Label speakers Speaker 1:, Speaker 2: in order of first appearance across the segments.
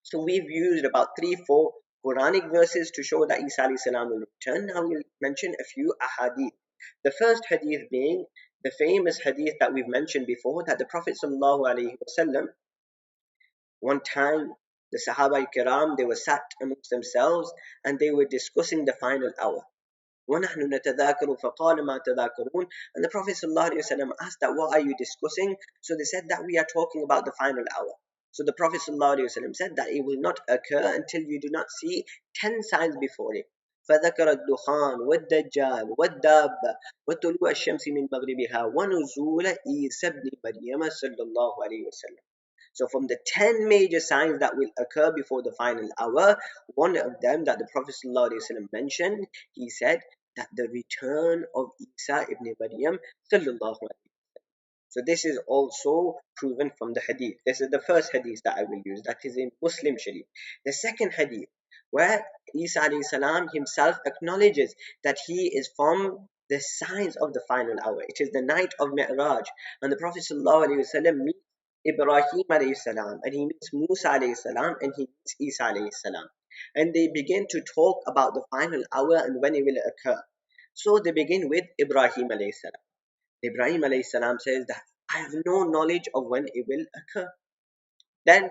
Speaker 1: So we've used about 3-4 Quranic verses to show that Isa alayhi salam will return. Now we'll mention a few ahadith. The first hadith being the famous hadith that we've mentioned before, that the Prophet sallallahu alaihi wasallam, one time the Sahaba Kiram, they were sat amongst themselves and they were discussing the final hour. وَنَحْنُ نَتَذَاكَرُ فَقَالَ مَا تَذَاكَرُونَ. And the Prophet ﷺ asked that, what are you discussing? So they said that we are talking about the final hour. So the Prophet ﷺ said that it will not occur until you do not see 10 signs before it. فذكر الدخان والدجال والدابة وطلوع الشمس من مغربها ونزول عيسى ابن مريم صلى الله عليه وسلم. So from the 10 major signs that will occur before the final hour, one of them that the Prophet ﷺ mentioned, he said that the return of Isa ibn Maryam sallallahu alaihi. So this is also proven from the hadith. This is the first hadith that I will use. That is in Muslim Sharif. The second hadith, where Isa alayhi salam himself acknowledges that he is from the signs of the final hour. It is the night of Mi'raj, and the Prophet sallallahu alaihi wasallam meets Ibrahim alayhi salam, and he meets Musa alayhi salam, and he meets Isa alayhi salam. And they begin to talk about the final hour and when it will occur. So they begin with Ibrahim alayhi salam. Ibrahim alayhi salam says that I have no knowledge of when it will occur. Then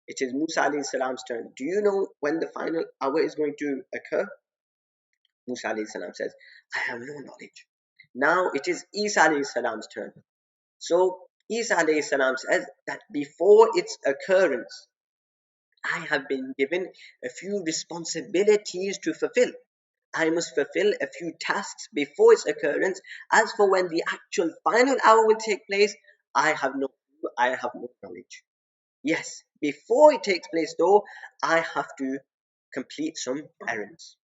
Speaker 1: it is Musa alayhi salam's turn. Do you know when the final hour is going to occur? Musa alayhi salam says, I have no knowledge. Now it is Isa alayhi salam's turn. So Isa alayhi salam says that before its occurrence, I have been given a few responsibilities to fulfill. I must fulfill a few tasks before its occurrence. As for when the actual final hour will take place, I have no knowledge. Yes, before it takes place though, I have to complete some errands.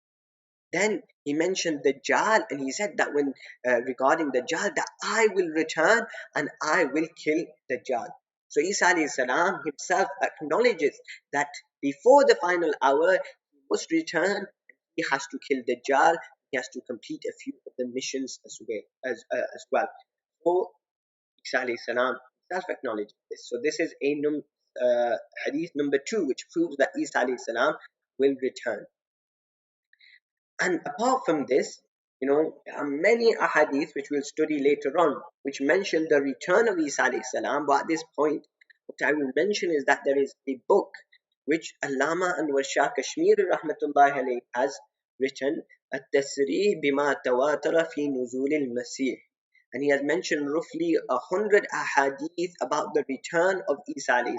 Speaker 1: Then he mentioned the Dajjal, and he said that when regarding the Dajjal, that I will return and I will kill the Dajjal. So Isa alayhi salam himself acknowledges that before the final hour, he must return. He has to kill the Dajjal. He has to complete a few of the missions as well. So Isa alayhi salam himself acknowledges this. So this is a hadith number 2, which proves that Isa alayhi salam will return. And apart from this, there are many ahadith which we'll study later on, which mention the return of Isa alayhi salam. But at this point, what I will mention is that there is a book which Allama Anwar Shah Kashmiri rahmatullahi alayhi has written, At-Tasrih bima tawatara fi nuzul al-Masih. And he has mentioned roughly 100 ahadith about the return of Isa alayhi